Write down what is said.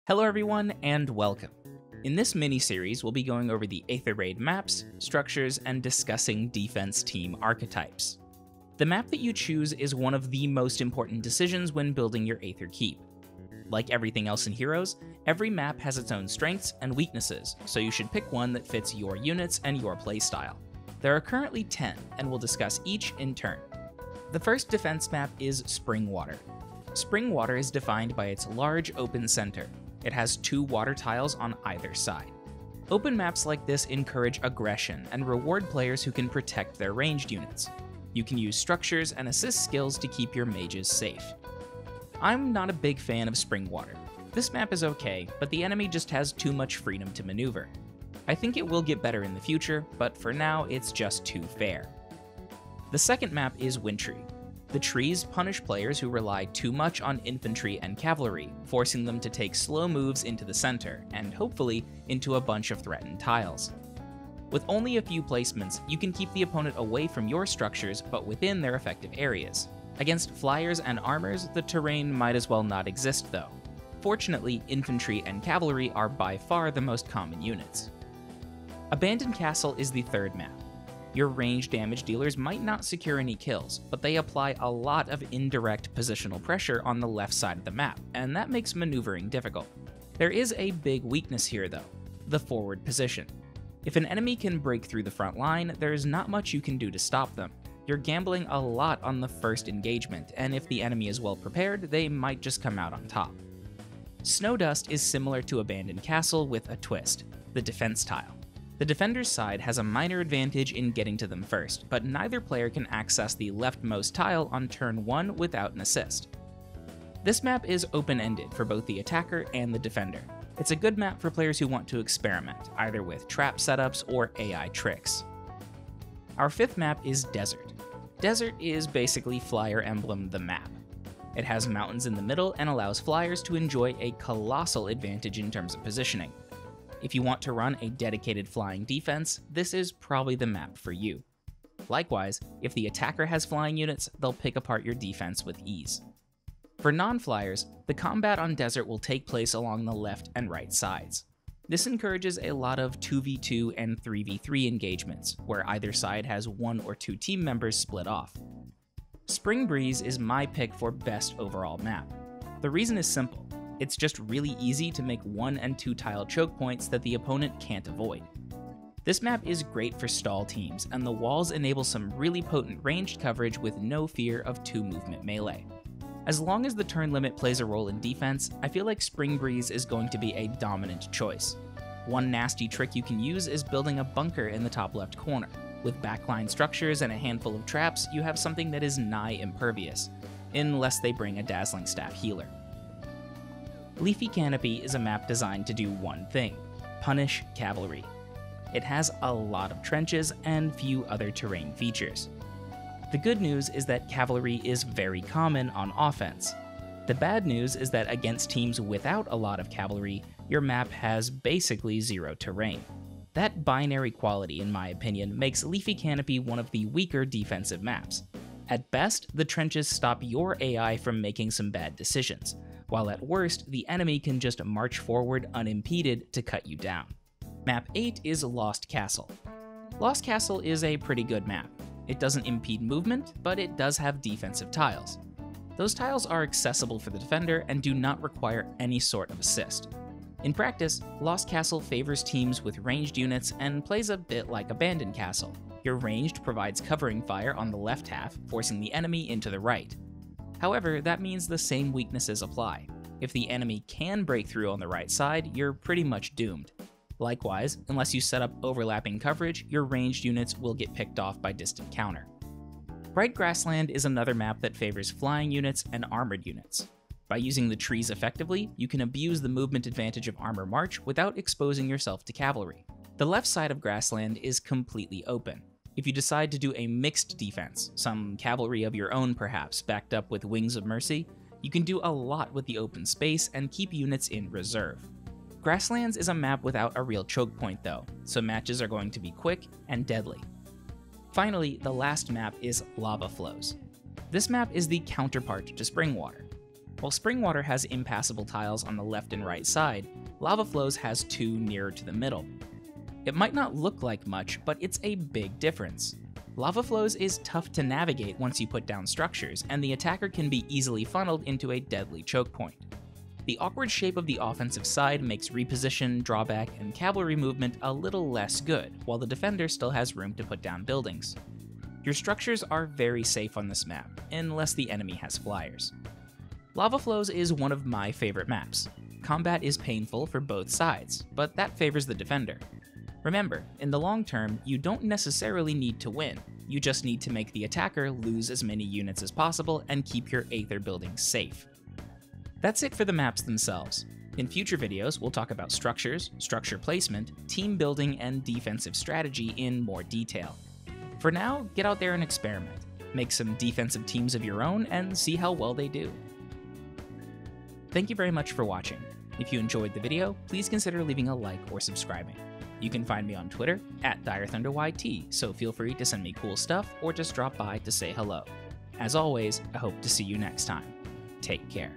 Hello everyone, and welcome. In this mini-series, we'll be going over the Aether Raid maps, structures, and discussing defense team archetypes. The map that you choose is one of the most important decisions when building your Aether Keep. Like everything else in Heroes, every map has its own strengths and weaknesses, so you should pick one that fits your units and your playstyle. There are currently 10, and we'll discuss each in turn. The first defense map is Springwater. Springwater is defined by its large open center. It has 2 water tiles on either side. Open maps like this encourage aggression and reward players who can protect their ranged units. You can use structures and assist skills to keep your mages safe. I'm not a big fan of Springwater. This map is okay, but the enemy just has too much freedom to maneuver. I think it will get better in the future, but for now it's just too fair. The second map is Wintry. The trees punish players who rely too much on infantry and cavalry, forcing them to take slow moves into the center, and hopefully into a bunch of threatened tiles. With only a few placements, you can keep the opponent away from your structures but within their effective areas. Against flyers and armors, the terrain might as well not exist though. Fortunately, infantry and cavalry are by far the most common units. Abandoned Castle is the third map. Your ranged damage dealers might not secure any kills, but they apply a lot of indirect positional pressure on the left side of the map, and that makes maneuvering difficult. There is a big weakness here though, the forward position. If an enemy can break through the front line, there's not much you can do to stop them. You're gambling a lot on the first engagement, and if the enemy is well prepared, they might just come out on top. Snowdust is similar to Abandoned Castle with a twist, the defense tile. The defender's side has a minor advantage in getting to them first, but neither player can access the leftmost tile on turn 1 without an assist. This map is open-ended for both the attacker and the defender. It's a good map for players who want to experiment, either with trap setups or AI tricks. Our fifth map is Desert. Desert is basically Flyer Emblem the map. It has mountains in the middle and allows flyers to enjoy a colossal advantage in terms of positioning. If you want to run a dedicated flying defense, this is probably the map for you. Likewise, if the attacker has flying units, they'll pick apart your defense with ease. For non-flyers, the combat on Desert will take place along the left and right sides. This encourages a lot of 2v2 and 3v3 engagements, where either side has 1 or 2 team members split off. Spring Breeze is my pick for best overall map. The reason is simple. It's just really easy to make 1 and 2 tile choke points that the opponent can't avoid. This map is great for stall teams, and the walls enable some really potent ranged coverage with no fear of 2 movement melee. As long as the turn limit plays a role in defense, I feel like Spring Breeze is going to be a dominant choice. One nasty trick you can use is building a bunker in the top left corner. With backline structures and a handful of traps, you have something that is nigh impervious, unless they bring a Dazzling Staff healer. Leafy Canopy is a map designed to do one thing: punish cavalry. It has a lot of trenches and few other terrain features. The good news is that cavalry is very common on offense. The bad news is that against teams without a lot of cavalry, your map has basically 0 terrain. That binary quality, in my opinion, makes Leafy Canopy one of the weaker defensive maps. At best, the trenches stop your AI from making some bad decisions, while at worst, the enemy can just march forward unimpeded to cut you down. Map 8 is Lost Castle. Lost Castle is a pretty good map. It doesn't impede movement, but it does have defensive tiles. Those tiles are accessible for the defender and do not require any sort of assist. In practice, Lost Castle favors teams with ranged units and plays a bit like Abandoned Castle. Your ranged provides covering fire on the left half, forcing the enemy into the right. However, that means the same weaknesses apply. If the enemy can break through on the right side, you're pretty much doomed. Likewise, unless you set up overlapping coverage, your ranged units will get picked off by distant counter. Bright Grassland is another map that favors flying units and armored units. By using the trees effectively, you can abuse the movement advantage of Armor March without exposing yourself to cavalry. The left side of Grassland is completely open. If you decide to do a mixed defense, some cavalry of your own perhaps, backed up with Wings of Mercy, you can do a lot with the open space and keep units in reserve. Grasslands is a map without a real choke point though, so matches are going to be quick and deadly. Finally, the last map is Lava Floes. This map is the counterpart to Springwater. While Springwater has impassable tiles on the left and right side, Lava Floes has two nearer to the middle. It might not look like much, but it's a big difference. Lava Floes is tough to navigate once you put down structures, and the attacker can be easily funneled into a deadly choke point. The awkward shape of the offensive side makes reposition, drawback, and cavalry movement a little less good, while the defender still has room to put down buildings. Your structures are very safe on this map, unless the enemy has flyers. Lava Floes is one of my favorite maps. Combat is painful for both sides, but that favors the defender. Remember, in the long term, you don't necessarily need to win, you just need to make the attacker lose as many units as possible and keep your Aether buildings safe. That's it for the maps themselves. In future videos, we'll talk about structures, structure placement, team building, and defensive strategy in more detail. For now, get out there and experiment. Make some defensive teams of your own and see how well they do. Thank you very much for watching. If you enjoyed the video, please consider leaving a like or subscribing. You can find me on Twitter @DireThunderYT, so feel free to send me cool stuff or just drop by to say hello. As always, I hope to see you next time. Take care.